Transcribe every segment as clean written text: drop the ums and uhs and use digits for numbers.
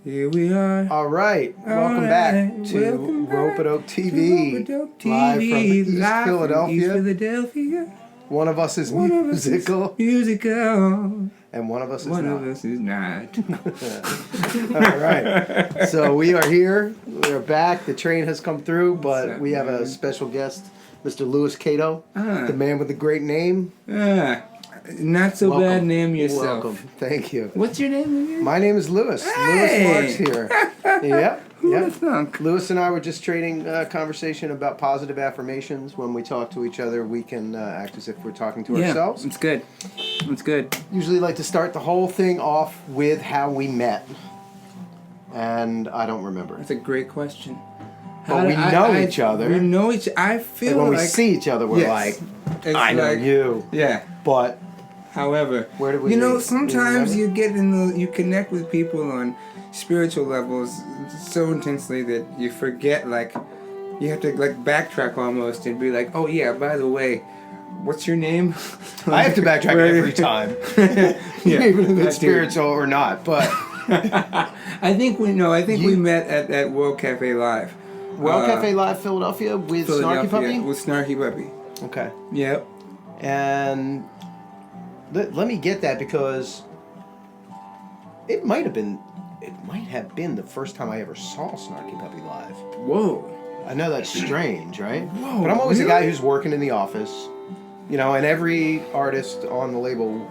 Here we are. All right. Welcome back to Ropeadope TV. Ropeadope TV. Live from East Philadelphia. East Philadelphia. One of us is musical. Musical. And one of us is One not. of us is not. All right. So we are here. We are back. The train has come through, but we have a special guest, Mr. Louis Cato, the man with the great name. Not so Welcome. bad name yourself. Welcome. Thank you. What's your name again? My name is Louis. Hey. Louis Marks here. Yep. Who would Yep. have thunk? Louis and I were just trading conversation about positive affirmations. When we talk to each other, we can act as if we're talking to ourselves. It's good. It's good. Usually like to start the whole thing off with how we met. And I don't remember. That's a great question. But we know each other. We know each. I feel Like when like we see each other, we're Yes. like, It's I know like- you. Yeah. But However, where did we you know, meet? sometimes You you get you connect with people on spiritual levels so intensely that you forget, like, you have to like backtrack almost and be like, oh yeah, by the way, what's your name? I have to backtrack every time. Yeah, Even if I it's do. spiritual or not. But I think we met at World Cafe Live. World Cafe Live Philadelphia with Snarky Puppy? With Snarky Puppy. Okay. Yep. And let me get that, because it might have been the first time I ever saw Snarky Puppy live. Whoa. I know that's strange, right? Whoa, but I'm always a guy really? who's working in the office, you know, and every artist on the label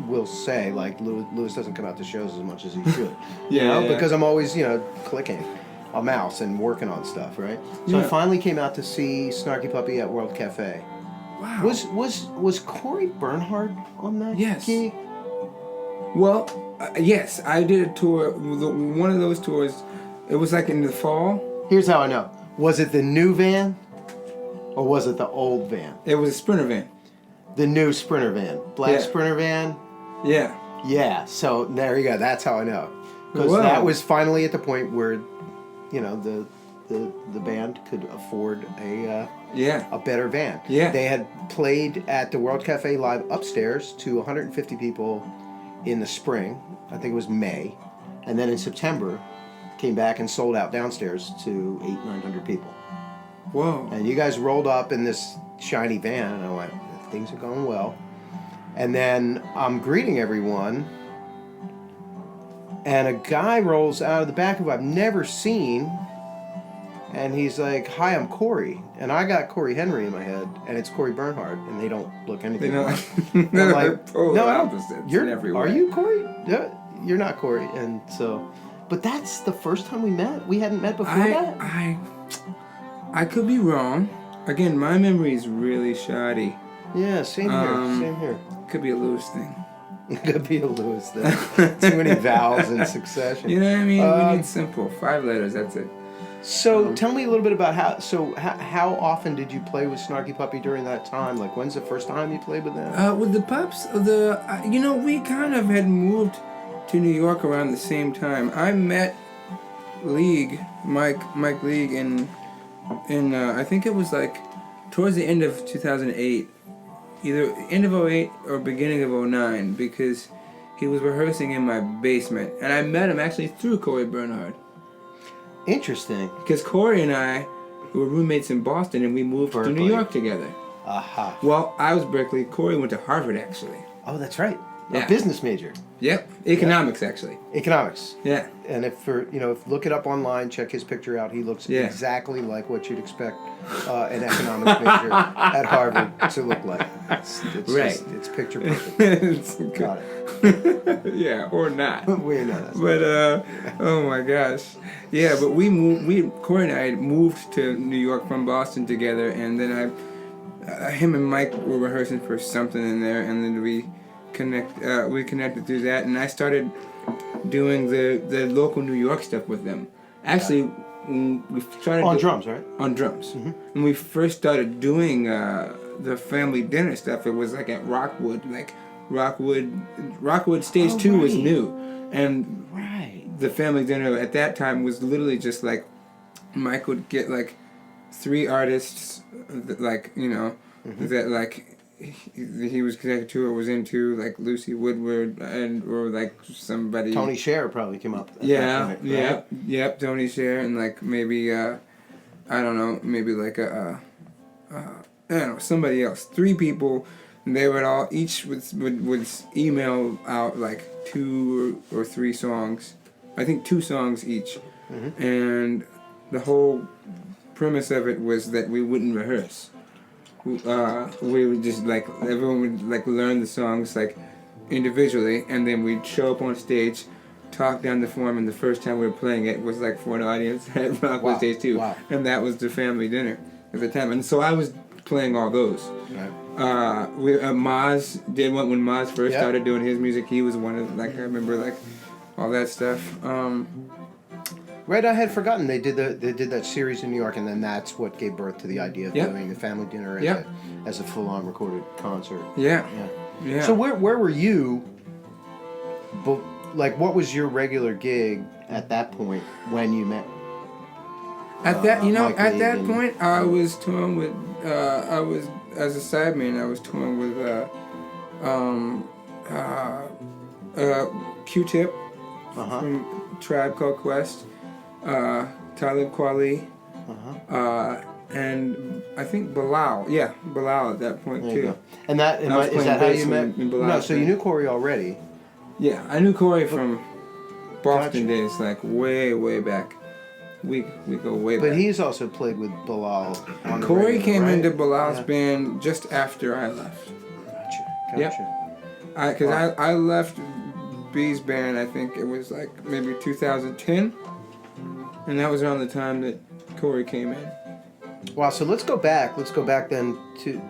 will say, like, Louis doesn't come out to shows as much as he should. You know, Yeah. because I'm always, clicking a mouse and working on stuff, right? So I Yeah. finally came out to see Snarky Puppy at World Cafe. Wow. Was Corey Bernhardt on that Yes. gig? Well, yes, I did a tour. One of those tours, it was like in the fall. Here's how I know. Was it the new van, or was it the old van? It was a Sprinter van. The new Sprinter van. Black Yeah. Sprinter van? Yeah. Yeah, so there you go. That's how I know. Because Whoa. that was finally at the point where, the band could afford a better van. Yeah. They had played at the World Cafe Live upstairs to 150 people in the spring. I think it was May. And then in September, came back and sold out downstairs to 800-900 people. Whoa. And you guys rolled up in this shiny van, and I went, things are going well. And then I'm greeting everyone, and a guy rolls out of the back who I've never seen, and he's like, "Hi, I'm Corey." And I got Corey Henry in my head, and it's Corey Bernhardt, and they don't look anything They alike. don't. I'm like, polar no, opposites in every way. are you Corey? Yeah, you're not Corey. And so, but that's the first time we met. We hadn't met before that. I could be wrong. Again, my memory is really shoddy. Yeah, same here. Same here. Could be a Louis thing. It could be a Louis thing. Too many vowels in succession. You know what I mean? We need simple. 5 letters, that's it. So tell me a little bit about how often did you play with Snarky Puppy during that time? Like, when's the first time you played with them? With the Pups, we kind of had moved to New York around the same time. I met Mike League in I think it was like towards the end of 2008, either end of 08 or beginning of 09, because he was rehearsing in my basement, and I met him actually through Corey Bernhardt. Interesting. Because Corey and I were roommates in Boston, and we moved to New Berkeley. York together. Aha. Well, I was Berkeley. Corey went to Harvard, actually. Oh, that's right. Yeah. A business major. Yep, economics, actually. Economics. Yeah. And if look it up online, check his picture out. He looks exactly like what you'd expect an economics major at Harvard to look like. It's Right. It's picture perfect. Got it. Yeah, or not. We know that. But oh my gosh, yeah. But Corey and I moved to New York from Boston together, and then him and Mike were rehearsing for something in there, and then we connected through that, and I started doing the local New York stuff with them. Actually, when we started on drums, right? On drums. Mm-hmm. When we first started doing the family dinner stuff, it was like at Rockwood, Rockwood Stage 2 was new, and the family dinner at that time was literally just like Mike would get like 3 artists, that he was connected to or was into, like Lucy Woodward or like somebody. Tony Scher probably came up. At Yeah, that point, right? yep. Tony Scher and like maybe I don't know, maybe like I don't know, somebody else. 3 people. They would all each would email out like 2 or 3 songs. I think 2 songs each, and the whole premise of it was that we wouldn't rehearse. We would just like everyone would like learn the songs like individually, and then we'd show up on stage, talk down the form, and the first time we were playing it was like for an audience at Rockwood Stage 2, and that was the family dinner at the time. And so I was playing all those. Right. Maz did one when Maz first started doing his music. He was one of like I remember like all that stuff. Right, I had forgotten they did that series in New York, and then that's what gave birth to the idea of doing the family dinner as a full-on recorded concert. Yeah. So where were you? Like, what was your regular gig at that point when you met? At that Mike Lee point, I was touring with. I was as a sideman. I was touring with Q-Tip from Tribe Called Quest. Talib Kweli, and I think Bilal. Yeah, Bilal at that point too. And is that how you met? No, so you knew Corey already. Yeah, I knew Corey from Boston days, like way back. We go way back. But he's also played with Bilal. On the Corey radio, came right? into Bilal's band just after I left. Gotcha. Yep. Because I left B's band. I think it was like maybe 2010. And that was around the time that Corey came in. Wow, so let's go back. Let's go back then to...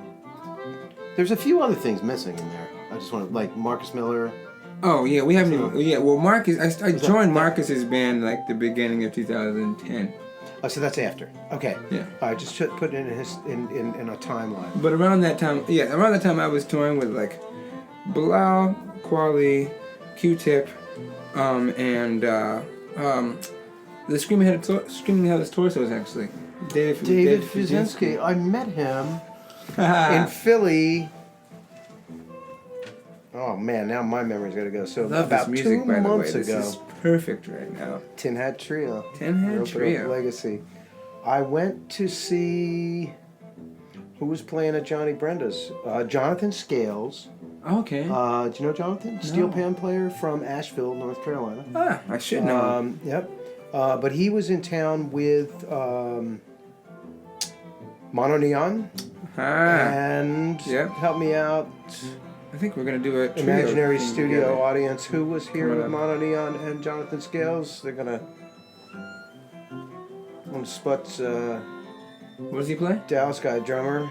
There's a few other things missing in there. I just want to... Like Marcus Miller. Oh, yeah, we haven't even... Yeah, well, Marcus... I joined Marcus's band like the beginning of 2010. Oh, so that's after. Okay. Yeah. All right, just put it in a timeline. But around that time... Yeah, around that time I was touring with like Bilal, Kweli, Q-Tip, and... the Screaming Headless Torsos, actually. David Fuzinski. I met him in Philly. Oh man, now my memory's gotta go. So Love about this music, 2 by the way. months ago. This is perfect right now. Tin Hat Trio. Tin Hat Trio. Legacy. I went to see who was playing at Johnny Brenda's. Jonathan Scales. Okay. Do you know Jonathan? Steel pan player from Asheville, North Carolina. I should know. Yep. But he was in town with Mono Neon and help me out. I think we're gonna do a trio Imaginary thing Studio together. audience. Who was here with Mono Neon and Jonathan Scales? They're gonna on spots. What does he play? Dallas guy drummer.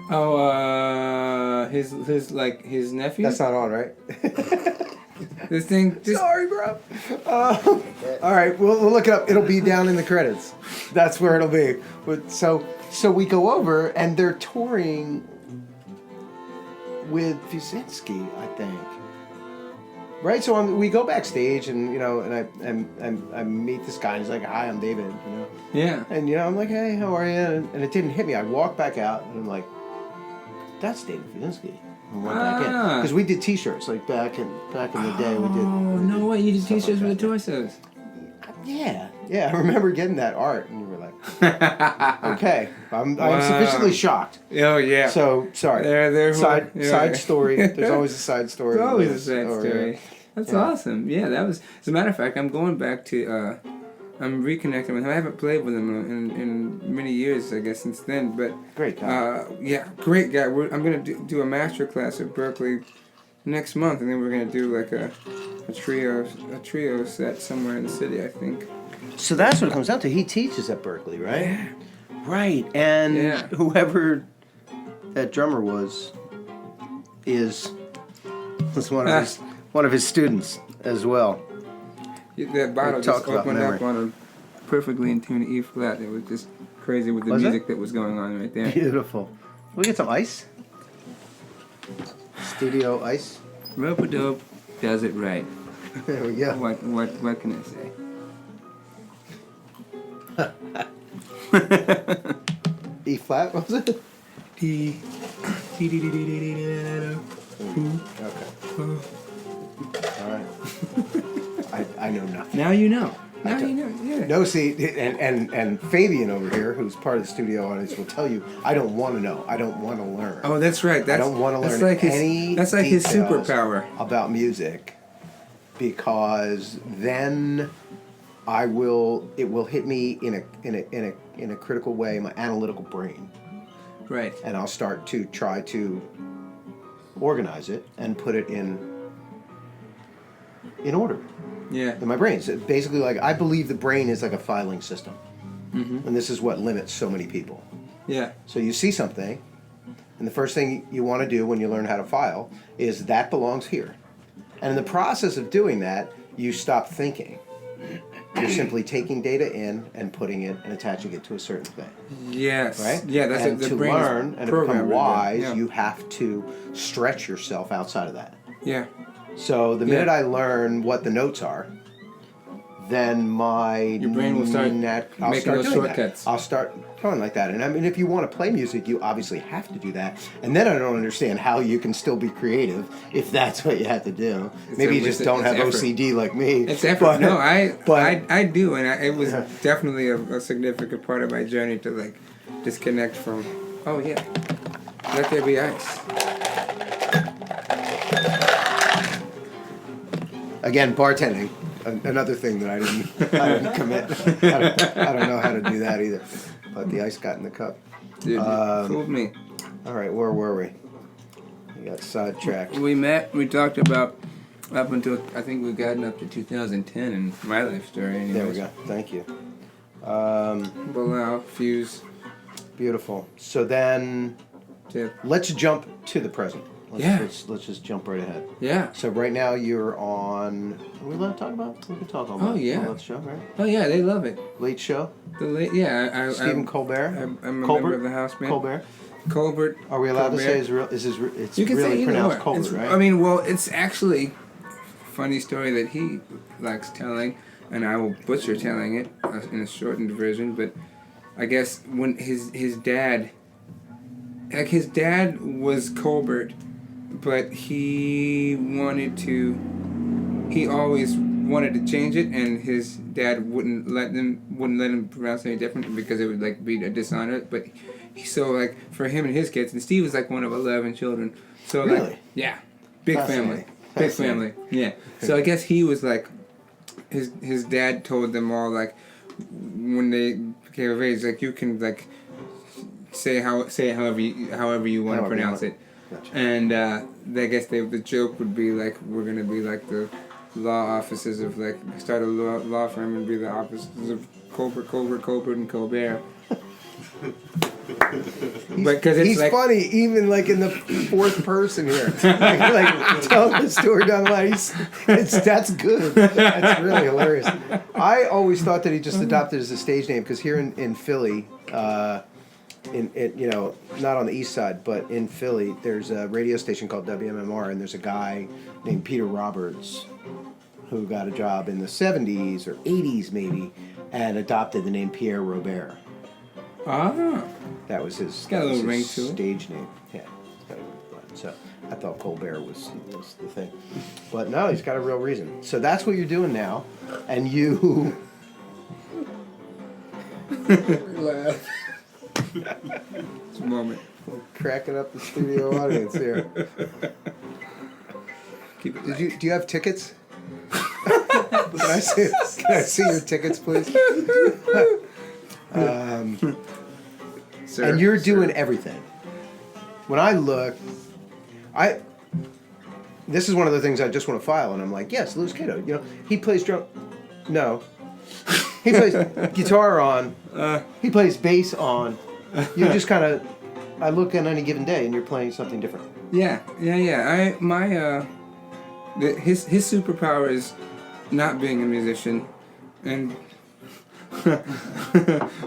Oh, his nephew. That's not on, right? This thing. Sorry, bro. All right, we'll look it up. It'll be down in the credits. That's where it'll be. But so we go over, and they're touring with Fuzinski, I think. Right. So we go backstage, and and I meet this guy, and he's like, "Hi, I'm David." Yeah. And I'm like, "Hey, how are you?" And it didn't hit me. I walk back out, and I'm like, "That's David Fuzinski." And went back in because we did T-shirts like back in the day. We did. Oh no way! You did T-shirts with the Torsos. Yeah. I remember getting that art, and you were like, "Okay, I'm sufficiently shocked." Oh yeah. So sorry. Side story. There's always a side story. There's always a side story. That's awesome. Yeah, that was. As a matter of fact, I'm going back to. I'm reconnecting with him. I haven't played with him in many years, I guess, since then. But great guy. Great guy. I'm gonna do a master class at Berkeley next month, and then we're gonna do like a trio set somewhere in the city, I think. So that's what it comes down to. He teaches at Berkeley, right? Yeah. Right, and whoever that drummer was one of his students as well. That bottle just opened up on a perfectly in tune E flat. It was just crazy with the music that was going on right there. Beautiful. We get some ice. Studio ice. Ropeadope does it right. There we go. What can I say? E flat, was it? E Okay. All right. I know nothing. Now you know. Now you know. Yeah. No, see, and Fabian over here, who's part of the studio audience, will tell you, I don't want to know. I don't want to learn. Oh, that's right. I don't want to learn any That's like his details superpower about music, because then it will hit me in a critical way, my analytical brain. Right. And I'll start to try to organize it and put it in order. Yeah. In my brain. So basically, like, I believe the brain is like a filing system. Mm-hmm. And this is what limits so many people. Yeah. So you see something, and the first thing you want to do when you learn how to file is that belongs here. And in the process of doing that, you stop thinking. You're simply taking data in and putting it and attaching it to a certain thing. Yes. Right? Yeah, that's and the to brain is learn and to become programmed, wise, yeah. you have to stretch yourself outside of that. Yeah. So the minute Yeah. I learn what the notes are, then Your brain will start making those shortcuts. I'll start going like that. And I mean, if you want to play music, you obviously have to do that. And then I don't understand how you can still be creative if that's what you have to do. Maybe you just don't have OCD like me. It's effort. No, I do, and it was definitely a significant part of my journey to like disconnect from. Oh yeah, let there be ice. Again, bartending. Another thing that I didn't commit. I don't know how to do that either. But the ice got in the cup. Dude, you fooled me. All right, where were we? We got sidetracked. We talked about up until, I think we've gotten up to 2010 in my life story. Anyways. There we go. Thank you. Bilal, Fuse. Beautiful. So then, let's jump to the present. Let's just jump right ahead. Yeah. So right now you're on. Are we allowed to talk about? We can talk all about. Oh yeah. Late show, right? Oh yeah, they love it. Late show. Stephen Colbert. I'm a Colbert? member of the house, man. Colbert. Are we allowed to say his real? It's you can really say pronounced Colbert, right? I mean, well, it's actually a funny story that he likes telling, and I will butcher telling it in a shortened version. But I guess when his dad was Colbert. But he always wanted to change it, and his dad wouldn't let him pronounce any different because it would like be a dishonor. But for him and his kids, and Steve was like one of 11 children. So really? Like, yeah, big family, yeah. So I guess he was like, his dad told them all like, when they came of age, like you can like say it however you want to pronounce it. Gotcha. And I guess the joke would be like, we're gonna be like the law offices of like start a law firm and be the offices of Colbert, and Colbert. He's like, funny, even like in the fourth person here, like telling the story down the line. That's good. That's really hilarious. I always thought that he just adopted it as a stage name because here in Philly. Not on the east side, but in Philly, there's a radio station called WMMR, and there's a guy named Peter Roberts who got a job in the 70s or 80s maybe, and adopted the name Pierre Robert. Ah. That was his stage name. Yeah. So I thought Colbert was the thing. But no, he's got a real reason. So that's what you're doing now, and you... Laugh. It's a moment. We're cracking up the studio audience here. Keep it Do you have tickets? Can I see your tickets, please? Sir, and you're doing everything. When I look, this is one of the things I just want to file, and I'm like, yes, Louis Cato. He plays drum. No. He plays guitar on. He plays bass on. You just kind of, I look on any given day, and you're playing something different. Yeah. His superpower is not being a musician, and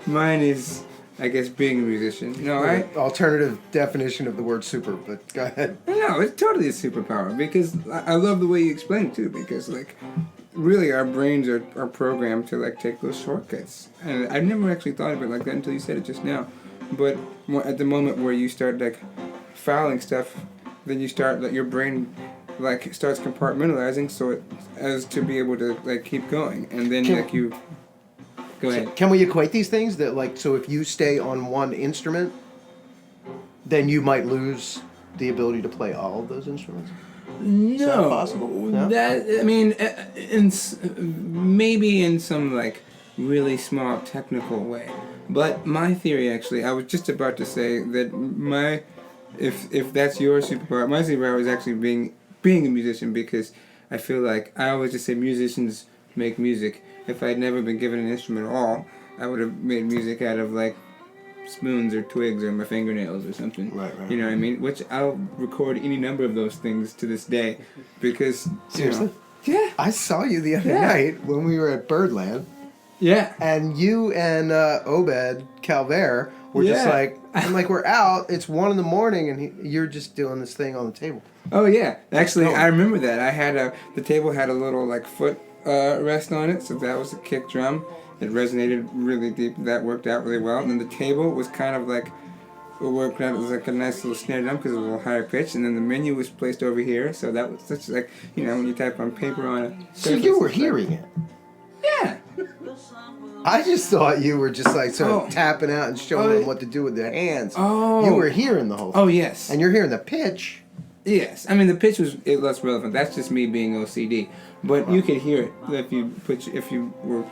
mine is, I guess, being a musician. Alternative definition of the word super, but go ahead. No, it's totally a superpower because I love the way you explain it too. Because like, really, our brains are programmed to like take those shortcuts, and I've never actually thought of it like that until you said it just now. But at the moment where you start like fouling stuff, then you start like your brain like starts compartmentalizing so it as to be able to like keep going, and then like you go ahead. Can we equate these things that like so if you stay on one instrument, then you might lose the ability to play all of those instruments? No, Is that possible? No? That I mean, maybe in some like really small technical way. But my theory, actually, I was just about to say that if that's your superpower, my superpower is actually being a musician, because I feel like I always just say musicians make music. If I'd never been given an instrument at all, I would have made music out of like spoons or twigs or my fingernails or something. Right. You know what I mean? Which I'll record any number of those things to this day, because Seriously? Yeah. I saw you the other night when we were at Birdland. Yeah. And you and Obed Calvert were just like, I'm like, we're out. It's 1 a.m. and you're just doing this thing on the table. Oh yeah, actually I remember that. I had the table had a little like foot rest on it, so that was a kick drum. It resonated really deep. That worked out really well. And then the table was kind of like it worked out. It was like a nice little snare drum because it was a little higher pitch. And then the menu was placed over here, so that was such like when you type on paper on a. So you were hearing it. Yeah. I just thought you were just like sort of tapping out and showing them what to do with their hands. Oh. You were hearing the whole thing. Oh yes. And you're hearing the pitch. Yes, I mean the pitch was less relevant. That's just me being OCD, but you could hear it if you were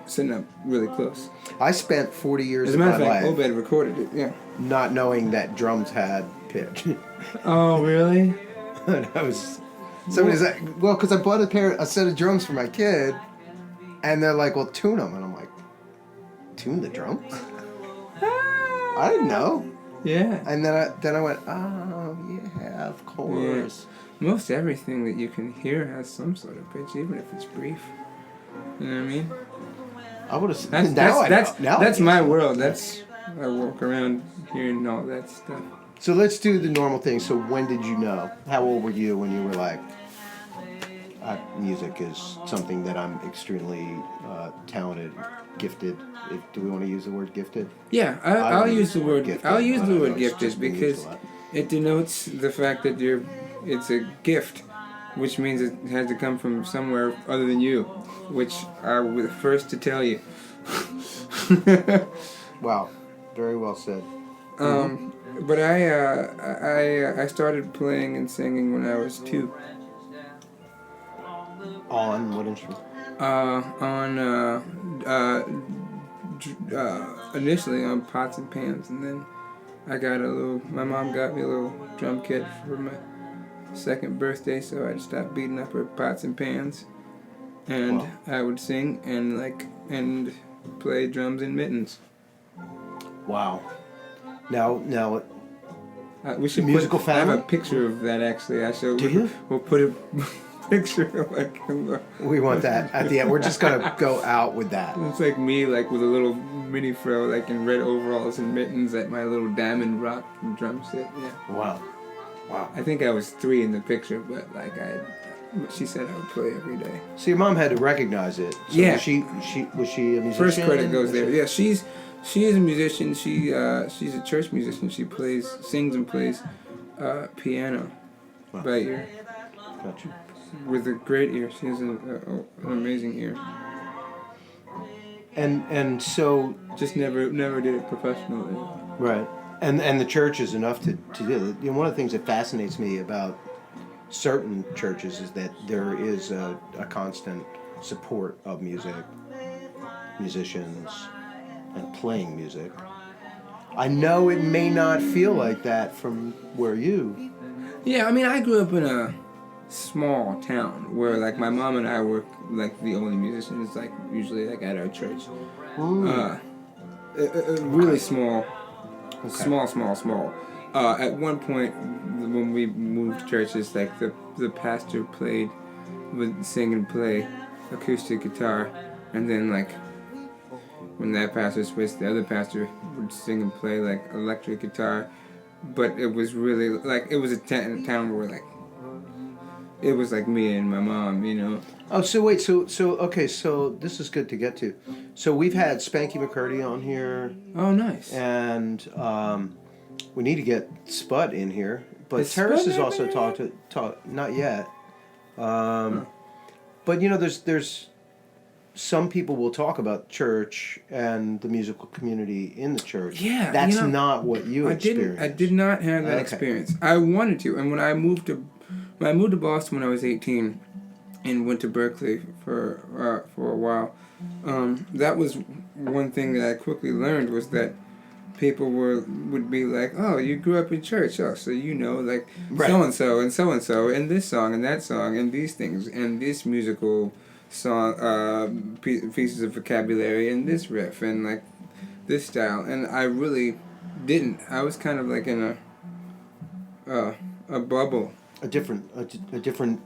sitting up really close. I spent 40 years As a of matter my of fact, life Obed recorded it. Yeah. not knowing that drums had pitch. Oh really? And I was somebody's like, well, because I bought a set of drums for my kid, and they're like, well, tune them, and I'm like, tune the drums? I didn't know. Yeah. And then I went, oh yeah, of course. Yeah. Most everything that you can hear has some sort of pitch, even if it's brief. You know what I mean? I would have. That's my world. That's I walk around hearing all that stuff. So let's do the normal thing. So when did you know? How old were you when you were like, music is something that I'm extremely talented, gifted. Do we want to use the word gifted? Yeah, I'll use the word gifted. I'll use the word it's gifted because it denotes the fact that it's a gift, which means it had to come from somewhere other than you, which I was the first to tell you. Wow, very well said. But I started playing and singing when I was 2. On what instrument? Initially on pots and pans, and then my mom got me a little drum kit for my 2nd birthday, so I stopped beating up her pots and pans, and I would sing and play drums and mittens. Wow. Now, we should musical I have a family? picture of that actually. Do you? We'll put a picture of we want that at the end. We're just gonna go out with that. It's like me, like with a little mini fro, like in red overalls and mittens at my little diamond rock drum set. Yeah. Wow. I think I was 3 in the picture, but she said I would play every day. So your mom had to recognize it. So Yeah. Was she a musician? First credit goes there. Yeah, she is a musician. She's a church musician. She sings and plays piano by ear. Gotcha. With a great ear. She has an amazing ear. And so just never did it professionally. right. And the church is enough to do it. One of the things that fascinates me about certain churches is that there is a constant support of music, musicians, and playing music. I know it may not feel like that from where you. Yeah, I mean, I grew up in a small town where like my mom and I were like the only musicians, like usually like at our church. Really small. Okay. Small. At one point, when we moved churches, like the pastor would sing and play acoustic guitar, and then like when that pastor switched, the other pastor would sing and play like electric guitar. But it was really like it was a town where like it was like me and my mom, you know. Oh, so wait, so okay, so this is good to get to. So we've had Spanky McCurdy on here. Oh, nice. And we need to get Spud in here. But Is Terrace Spud has not also there talked, not yet. But you know, there's some people will talk about church and the musical community in the church. Yeah, That's you know, not what you experienced. I did not have that experience. I wanted to, and when I moved to Boston when I was 18, and went to Berkeley for a while, that was one thing that I quickly learned was that people would be like, oh, you grew up in church, oh, so you know, like Right. so and so and this song and that song and these things and this musical song pieces of vocabulary and this riff and like this style, and I really didn't. I was kind of like in a bubble, a different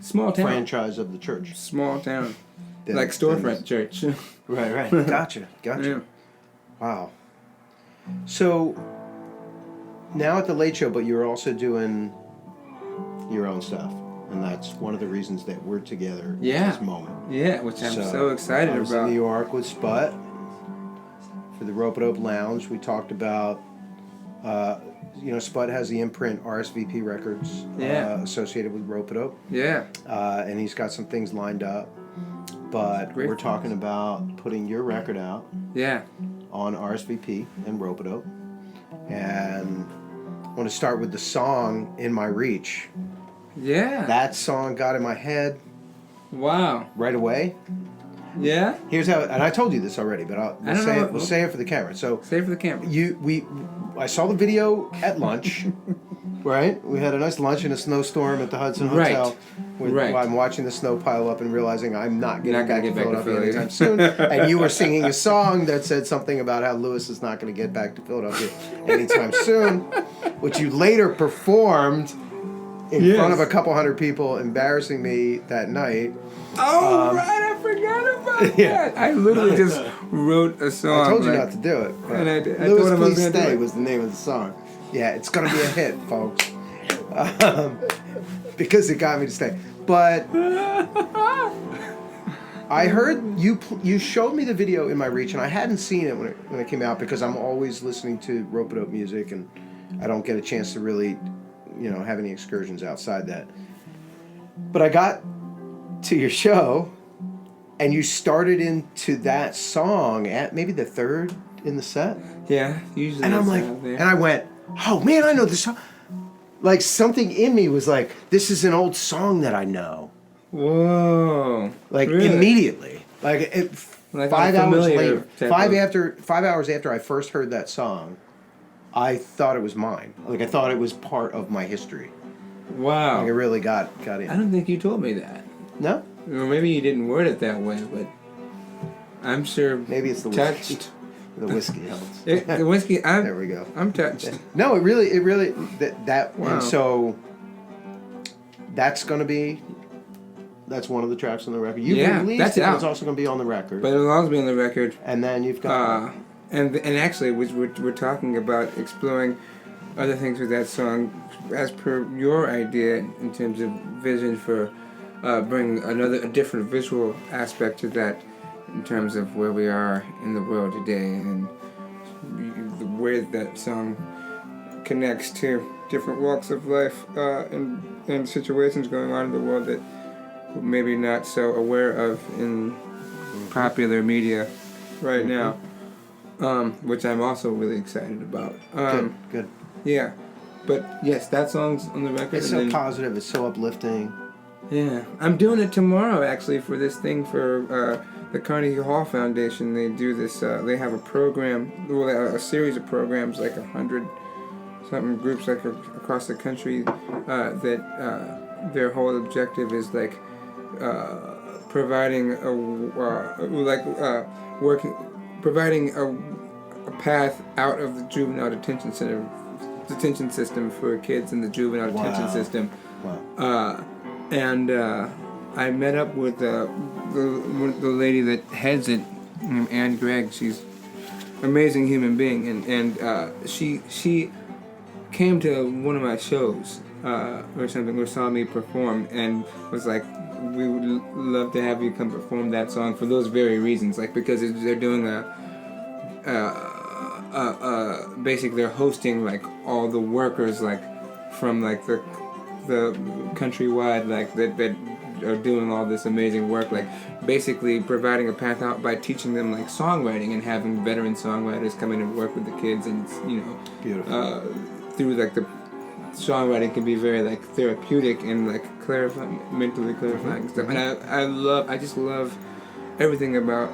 small town, franchise of the church. small town, That- like storefront that church. is- Right. Gotcha. Yeah. Wow. So now at the Late Show, but you're also doing your own stuff, and that's one of the reasons that we're together Yeah. at this moment. Yeah, which I'm so excited I was about. in New York with Sput for the Ropeadope Lounge. We talked about, Sput has the imprint RSVP Records associated with Ropeadope, Yeah. and he's got some things lined up. But Great we're things. talking about putting your record out Yeah. on RSVP and Ropeadope. And I want to start with the song In My Reach. Yeah. That song got in my head Wow. right away. Yeah. Here's how, and I told you this already, but I don't know. we'll say it for the camera. So Save for the camera. I saw the video at lunch, right? We had a nice lunch in a snowstorm at the Hudson Right. Hotel. Right. I'm watching the snow pile up and realizing I'm not getting Not gonna back to get back to Philadelphia Philly. anytime soon. And you were singing a song that said something about how Lewis is not going to get back to Philadelphia anytime soon, which you later performed in front of a couple hundred people, embarrassing me that night. Oh, right. I forgot about that. I literally just wrote a song. I told you like- not to do it. but And I Lewis, told him I was Please gonna do Stay it. was the name of the song. Yeah, it's going to be a hit, folks. Because it got me to stay. But I heard you showed me the video in my reach, and I hadn't seen it when it came out because I'm always listening to Ropeadope music, and I don't get a chance to really, have any excursions outside that. But I got to your show, and you started into that song at maybe the third in the set. Yeah, usually. And I'm it's like, out there. and I went, oh man, I know this song. Like something in me was like, this is an old song that I know. Whoa. Like Really? immediately. Like Like 5 a hours familiar later, type 5 hours after I first heard that song, I thought it was mine. Like I thought it was part of my history. Wow. Like it really got in. I don't think you told me that. No? Or maybe you didn't word it that way, but I'm sure. Maybe it's the whiskey. touched. The whiskey helps. The whiskey. There we go. I'm touched. No, it really that Wow. and so that's one of the tracks on the record. You've Yeah, released that's it, but out. it's also going to be on the record. But it'll always be on the record. And then you've got And actually, we're talking about exploring other things with that song, as per your idea in terms of vision for bringing a different visual aspect to that, in terms of where we are in the world today and the way that song connects to different walks of life and situations going on in the world that we're maybe not so aware of in popular media right now. Which I'm also really excited about. good. Yeah, but yes, that song's on the record. It's and so then- positive. It's so uplifting. Yeah, I'm doing it tomorrow actually for this thing for the Carnegie Hall Foundation. They do this. They have a program, well, a series of programs, like 100-something groups like across the country. That their whole objective is like providing providing a path out of the juvenile detention system for kids in the juvenile detention Wow. system. Wow. And I met up with the lady that heads it, Anne Gregg. She's an amazing human being, and she came to one of my shows or something, or saw me perform, and was like, "We would love to have you come perform that song for those very reasons, like because they're doing basically they're hosting like all the workers like from like the countrywide like that are doing all this amazing work, like basically providing a path out by teaching them like songwriting and having veteran songwriters come in and work with the kids, and Beautiful. through like the songwriting can be very like therapeutic and like mentally clarifying stuff. And I just love everything about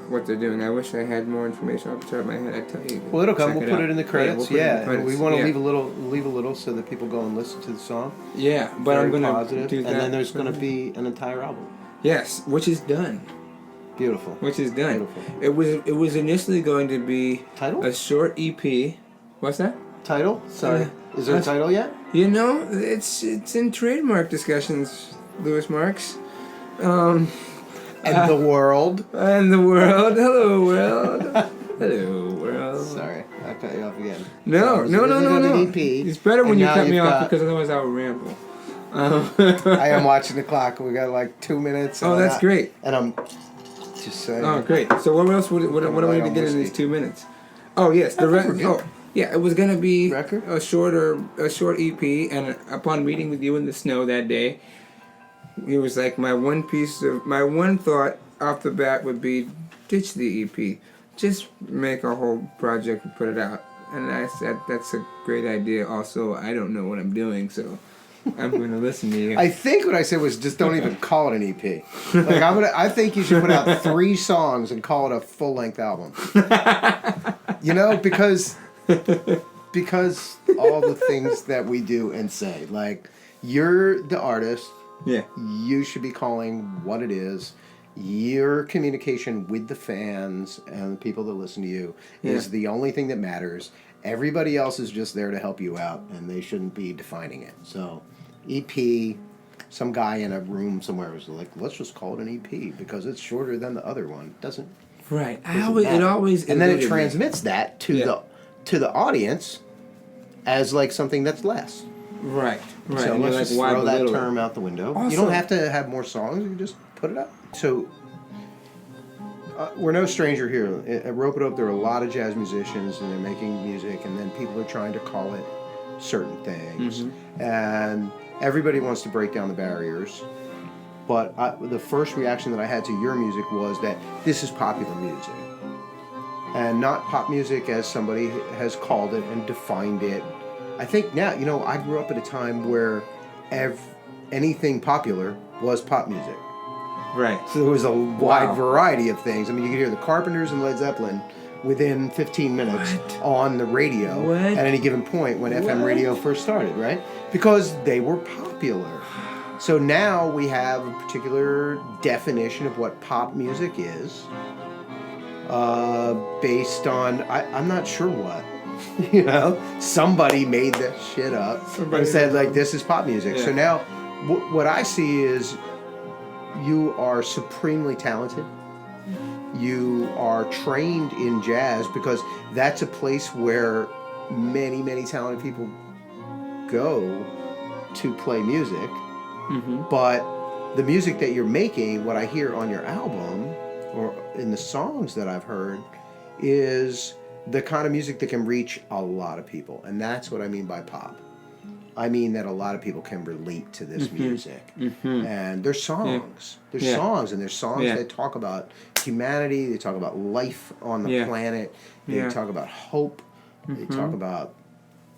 what they're doing. I wish I had more information off the top of my head. I'd tell you. Well, it'll come. We'll put it in the credits. Yeah, And we want to leave a little so that people go and listen to the song. Yeah, but Very I'm gonna positive. do that. And then there's going to be an entire album. Yes, which is done. Beautiful. Which is done. Beautiful. It was initially going to be Title? a short EP. What's that? Title? Sorry. Is there a title yet? You know, it's in trademark discussions, Louis Marks. And the world. And the world. Hello, world. Hello, world. Sorry, I cut you off again. No. EP, it's better when you cut me off got, because otherwise I will ramble. I am watching the clock. We got like 2 minutes. Oh, that's great. And I'm just saying. Oh, great. So what else? What do we need to get in these 2 minutes? Oh yes, the record. Oh, yeah, it was gonna be a short EP, and upon meeting with you in the snow that day, it was like my one thought off the bat would be ditch the EP, just make a whole project and put it out. And I said that's a great idea. Also, I don't know what I'm doing, so I'm going to listen to you. I think what I said was just don't even call it an EP. Like I think you should put out 3 songs and call it a full length album. You know, because all the things that we do and say, like you're the artist. Yeah. You should be calling what it is. Your communication with the fans and the people that listen to you is the only thing that matters. Everybody else is just there to help you out, and they shouldn't be defining it. So, EP, some guy in a room somewhere was like, let's just call it an EP because it's shorter than the other one. Doesn't right. It always and then it transmits that to the audience as like something that's less. Right. So let's just throw that term out the window. Also, you don't have to have more songs. You can just put it up. So we're no stranger here. At Ropeadope, there are a lot of jazz musicians, and they're making music, and then people are trying to call it certain things. Mm-hmm. And everybody wants to break down the barriers. But the first reaction that I had to your music was that this is popular music. And not pop music as somebody has called it and defined it. I think now, I grew up at a time where anything popular was pop music. Right. So there was a wide variety of things. I mean, you could hear the Carpenters and Led Zeppelin within 15 minutes on the radio at any given point when FM radio first started, right? Because they were popular. So now we have a particular definition of what pop music is based on, I'm not sure what. Somebody made that shit up and said, like, this is pop music. Yeah. So now what I see is you are supremely talented. You are trained in jazz because that's a place where many, many talented people go to play music. Mm-hmm. But the music that you're making, what I hear on your album or in the songs that I've heard, is the kind of music that can reach a lot of people. And that's what I mean by pop. I mean that a lot of people can relate to this music. Mm-hmm. And there's songs. Yeah. There's songs, and there's songs that talk about humanity. They talk about life on the planet. They talk about hope. Mm-hmm. They talk about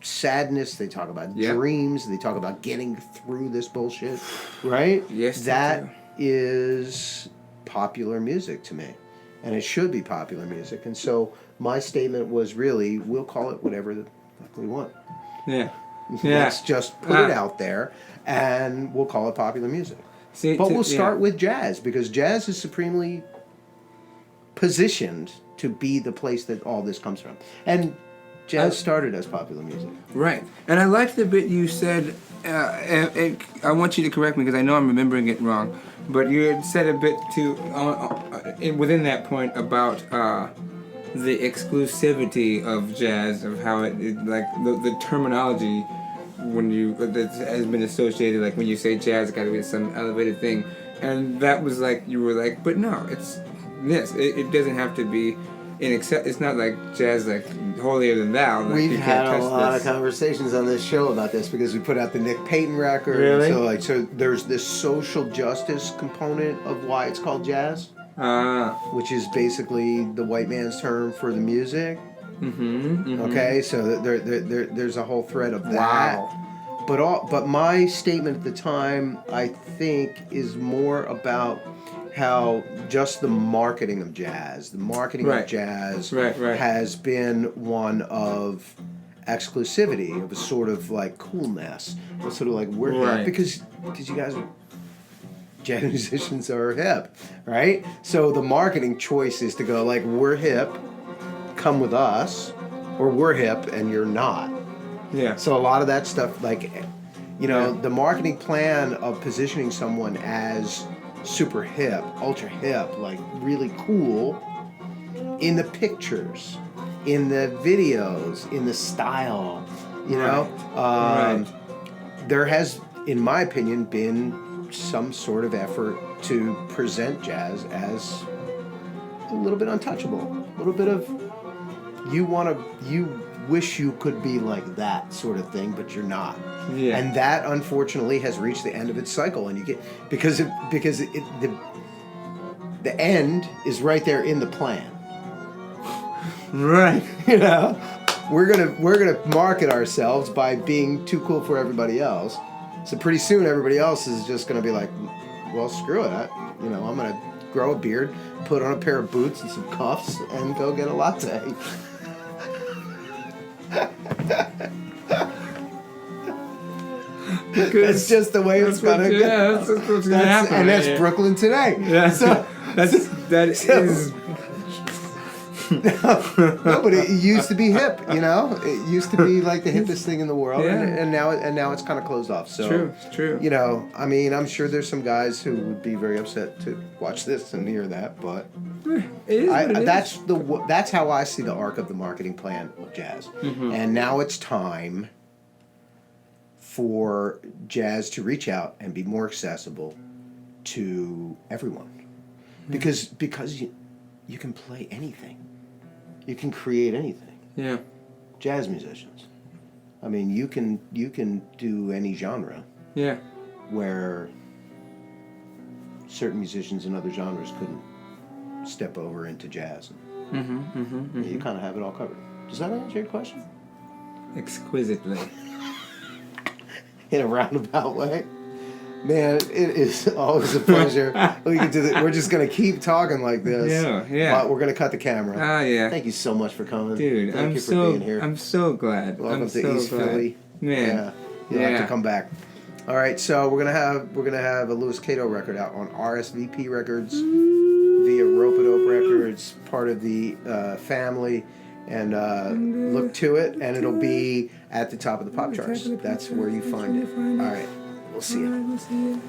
sadness. They talk about dreams. They talk about getting through this bullshit. Right? Yes. That is popular music to me. And it should be popular music. And so my statement was really, we'll call it whatever the fuck we want. Yeah. Let's just put it out there, and we'll call it popular music. But we'll start with jazz, because jazz is supremely positioned to be the place that all this comes from. And jazz started as popular music. Right. And I liked the bit you said, and I want you to correct me because I know I'm remembering it wrong, but you had said a bit too, within that point about the exclusivity of jazz, of how it like the terminology that has been associated, like when you say jazz, it's got to be some elevated thing, and that was like you were like, but no, it's this. It doesn't have to be it's not like jazz like holier than thou. Like We've you had can't a touch lot this. of conversations on this show about this because we put out the Nick Payton record. Really? So there's this social justice component of why it's called jazz, which is basically the white man's term for the music. Okay, so there's a whole thread of that. Wow. But my statement at the time, I think, is more about how just the marketing of jazz, has been one of exclusivity, of a sort of like coolness, a sort of like we're hip because you guys are jazz musicians are hip, right? So the marketing choice is to go like we're hip, come with us, or we're hip and you're not. Yeah. So a lot of that stuff, like, the marketing plan of positioning someone as super hip, ultra hip, like really cool in the pictures, in the videos, in the style, there has, in my opinion, been some sort of effort to present jazz as a little bit untouchable, a little bit of you wish you could be like that sort of thing, but you're not. Yeah. And that unfortunately has reached the end of its cycle, and you get because the end is right there in the plan. Right. We're gonna market ourselves by being too cool for everybody else. So pretty soon everybody else is just gonna be like, well, screw it. I'm gonna grow a beard, put on a pair of boots and some cuffs, and go get a latte. That's just the way it's gonna go. Yeah, that's what's gonna happen. And that's Brooklyn today. Yeah. So that is. No, but it used to be hip. It used to be like the hippest thing in the world, and now it's kind of closed off. So It's true. I'm sure there's some guys who would be very upset to watch this and hear that, but it is what it is. that's how I see the arc of the marketing plan of jazz. And now it's time for jazz to reach out and be more accessible to everyone, because you can play anything. You can create anything. Yeah. Jazz musicians. I mean, you can do any genre. Yeah. Where certain musicians in other genres couldn't step over into jazz. You kind of have it all covered. Does that answer your question? Exquisitely. In a roundabout way. Man, it is always a pleasure. We're just going to keep talking like this. Yeah. But we're going to cut the camera. Ah, yeah. Thank you so much for coming. Dude, Thank you for being here. I'm so glad. Welcome to East Philly. Man. You'll have to come back. All right, so we're gonna have a Louis Cato record out on RSVP Records via Ropeadope Records, part of the family, and look to it, and it'll be at the top of the pop charts. That's where you find it. All right, we'll see you.